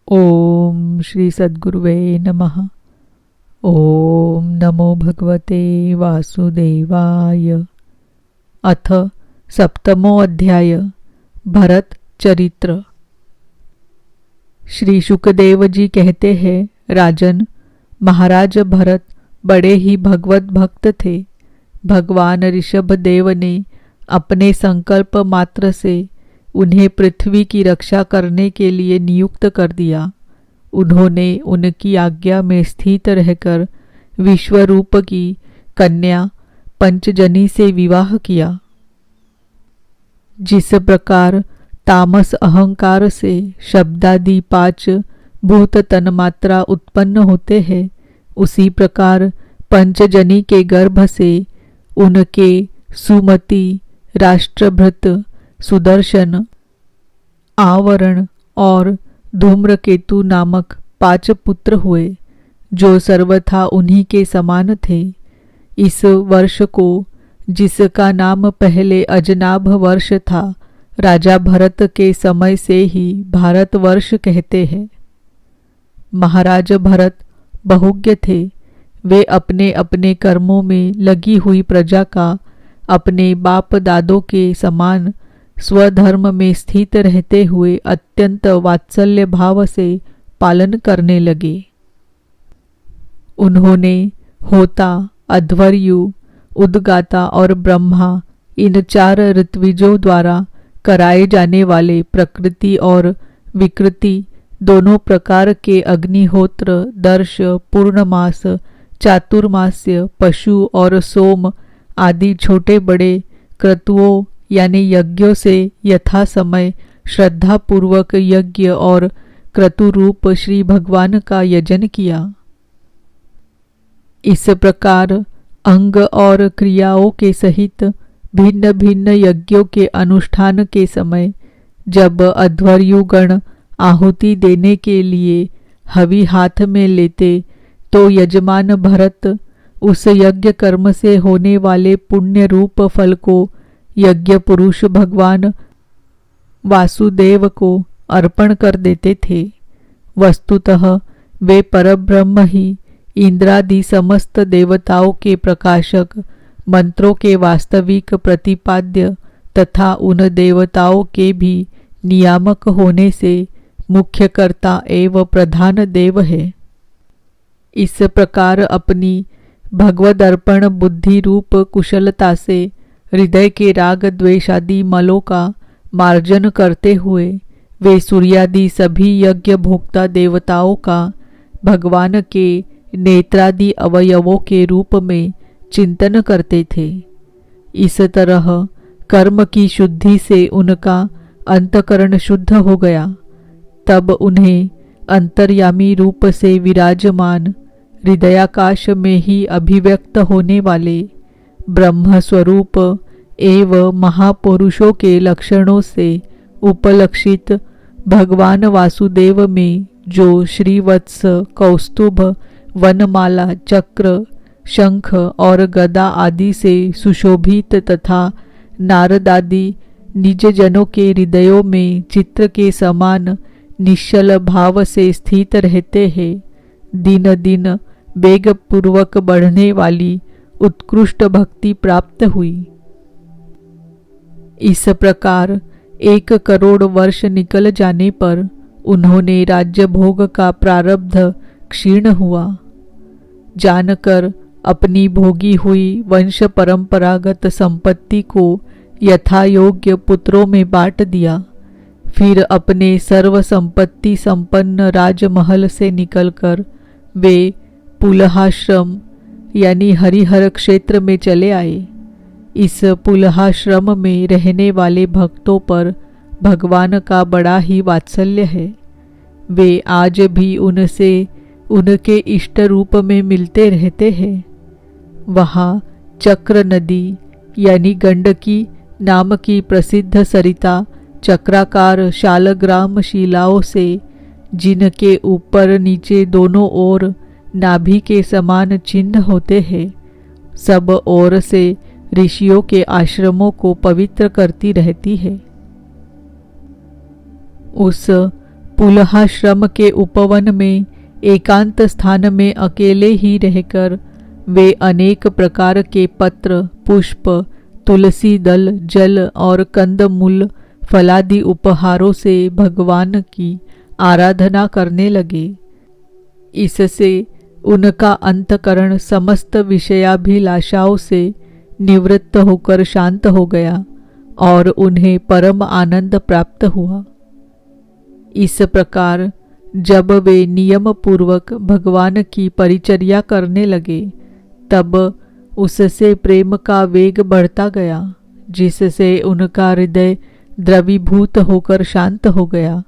ओम श्री सद्गुरुवे नमः। ओम नमो भगवते वासुदेवाय। अथ सप्तमो अध्याय भरत चरित्र। श्री शुकदेव जी कहते हैं, राजन, महाराज भरत बड़े ही भगवत भक्त थे। भगवान ऋषभ देव ने अपने संकल्प मात्र से उन्हें पृथ्वी की रक्षा करने के लिए नियुक्त कर दिया। उन्होंने उनकी आज्ञा में स्थित रहकर विश्वरूप की कन्या पंचजनी से विवाह किया। जिस प्रकार तामस अहंकार से शब्दादि 5 भूत तन्मात्रा उत्पन्न होते हैं, उसी प्रकार पंचजनी के गर्भ से उनके सुमति, राष्ट्रभृत, सुदर्शन, आवरण और धूम्रकेतु नामक 5 पुत्र हुए, जो सर्वथा उन्हीं के समान थे। इस वर्ष को, जिसका नाम पहले अजनाभ वर्ष था, राजा भरत के समय से ही भारत वर्ष कहते हैं। महाराज भरत बहुज्ञ थे। वे अपने अपने कर्मों में लगी हुई प्रजा का अपने बाप दादों के समान स्वधर्म में स्थित रहते हुए अत्यंत वात्सल्य भाव से पालन करने लगे। उन्होंने होता, अध्वर्यु, उद्गाता और ब्रह्मा, इन 4 ऋत्विजों द्वारा कराए जाने वाले प्रकृति और विकृति दोनों प्रकार के अग्निहोत्र, दर्श, पूर्णमास, चातुर्मास्य, पशु और सोम आदि छोटे बड़े क्रतुओं यानी यज्ञों से यथा समय श्रद्धापूर्वक यज्ञ और क्रतुरूप श्री भगवान का यजन किया। इस प्रकार अंग और क्रियाओं के सहित भिन्न भिन्न यज्ञों के अनुष्ठान के समय जब अध्वर्युगण आहुति देने के लिए हवि हाथ में लेते, तो यजमान भरत उस यज्ञ कर्म से होने वाले पुण्य रूप फल को यज्ञ पुरुष भगवान वासुदेव को अर्पण कर देते थे। वस्तुतः वे परब्रह्म ही इंद्रादि समस्त देवताओं के प्रकाशक, मंत्रों के वास्तविक प्रतिपाद्य तथा उन देवताओं के भी नियामक होने से मुख्य कर्ता एवं प्रधान देव है। इस प्रकार अपनी भगवदर्पण बुद्धि रूप कुशलता से हृदय के राग द्वेषादि मलों का मार्जन करते हुए वे सूर्यादि सभी यज्ञ भोक्ता देवताओं का भगवान के नेत्रादि अवयवों के रूप में चिंतन करते थे। इस तरह कर्म की शुद्धि से उनका अंतकरण शुद्ध हो गया। तब उन्हें अंतर्यामी रूप से विराजमान, हृदयाकाश में ही अभिव्यक्त होने वाले ब्रह्म स्वरूप एवं महापुरुषों के लक्षणों से उपलक्षित भगवान वासुदेव में जो श्रीवत्स, कौस्तुभ, वनमाला, चक्र, शंख और गदा आदि से सुशोभित तथा नारदादि निज जनों के हृदयों में चित्र के समान निश्चल भाव से स्थित रहते हैं, दिन दिन वेगपूर्वक बढ़ने वाली उत्कृष्ट भक्ति प्राप्त हुई। इस प्रकार 1 करोड़ वर्ष निकल जाने पर उन्होंने राज्य भोग का प्रारब्ध क्षीण हुआ। जानकर अपनी भोगी हुई वंश परंपरागत संपत्ति को यथा योग्य पुत्रों में बांट दिया। फिर अपने सर्व संपत्ति संपन्न राजमहल से निकलकर वे पुलहाश्रम यानी हरिहर क्षेत्र में चले आए। इस पुलहाश्रम में रहने वाले भक्तों पर भगवान का बड़ा ही वात्सल्य है। वे आज भी उनसे उनके इष्ट रूप में मिलते रहते हैं। वहाँ चक्र नदी यानी गंडकी नाम की प्रसिद्ध सरिता चक्राकार शालग्राम शिलाओं से, जिनके ऊपर नीचे दोनों ओर नाभि के समान चिन्ह होते हैं, सब ओर से ऋषियों के आश्रमों को पवित्र करती रहती है। उस पुलहाश्रम के उपवन में एकांत स्थान में अकेले ही रहकर वे अनेक प्रकार के पत्र, पुष्प, तुलसी दल, जल और कंदमूल फलादि उपहारों से भगवान की आराधना करने लगे। इससे उनका अंतकरण समस्त विषयाभिलाषाओं से निवृत्त होकर शांत हो गया और उन्हें परम आनंद प्राप्त हुआ। इस प्रकार जब वे नियम पूर्वक भगवान की परिचर्या करने लगे तब उससे प्रेम का वेग बढ़ता गया, जिससे उनका हृदय द्रवीभूत होकर शांत हो गया।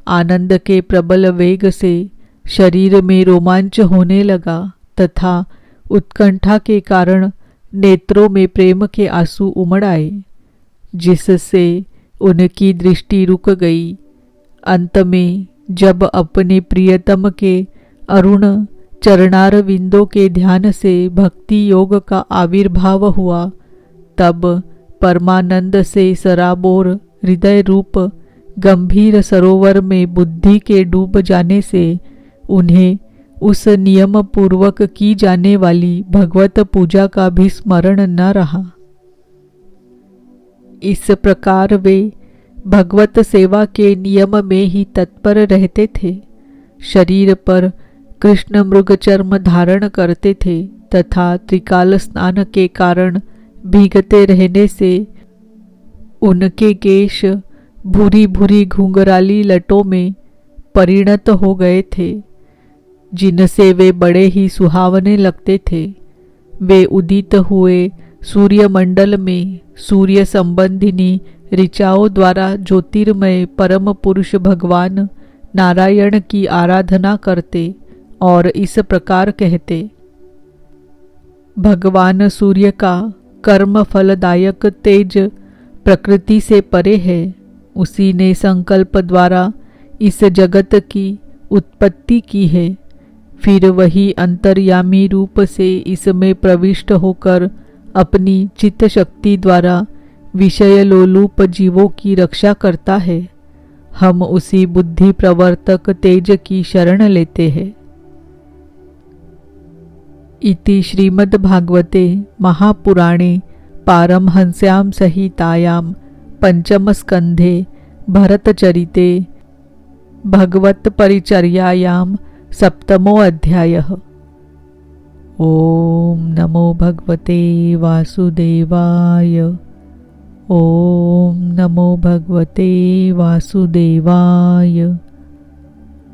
आनंद के प्रबल वेग से शरीर में रोमांच होने लगा तथा उत्कंठा के कारण नेत्रों में प्रेम के आंसू उमड़ आए, जिससे उनकी दृष्टि रुक गई। अंत में जब अपने प्रियतम के अरुण चरणारविंदों के ध्यान से भक्ति योग का आविर्भाव हुआ, तब परमानंद से सराबोर हृदय रूप गंभीर सरोवर में बुद्धि के डूब जाने से उन्हें उस नियम पूर्वक की जाने वाली भगवत पूजा का भी स्मरण न रहा। इस प्रकार वे भगवत सेवा के नियम में ही तत्पर रहते थे। शरीर पर कृष्ण मृग चर्म धारण करते थे तथा त्रिकाल स्नान के कारण भीगते रहने से उनके केश भूरी भूरी घुंघराली लटों में परिणत हो गए थे, जिनसे वे बड़े ही सुहावने लगते थे। वे उदित हुए सूर्यमंडल में सूर्य संबंधिनी ऋचाओं द्वारा ज्योतिर्मय परम पुरुष भगवान नारायण की आराधना करते और इस प्रकार कहते: भगवान सूर्य का कर्म फलदायक तेज प्रकृति से परे है। उसी ने संकल्प द्वारा इस जगत की उत्पत्ति की है। फिर वही अंतर्यामी रूप से इसमें प्रविष्ट होकर अपनी चित्त शक्ति द्वारा विषय लोलुप जीवों की रक्षा करता है। हम उसी बुद्धि प्रवर्तक तेज की शरण लेते हैं। इति श्रीमद्भागवते महापुराणे पारमहंस्यां संहितायां पंचम स्कंधे भरतचरिते भगवत परिचर्यायां सप्तमो अध्यायः। ओम नमो भगवते वासुदेवाय। ओम नमो भगवते वासुदेवाय।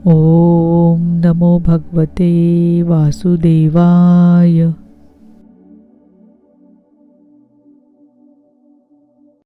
ओम नमो भगवते वासुदेवाय।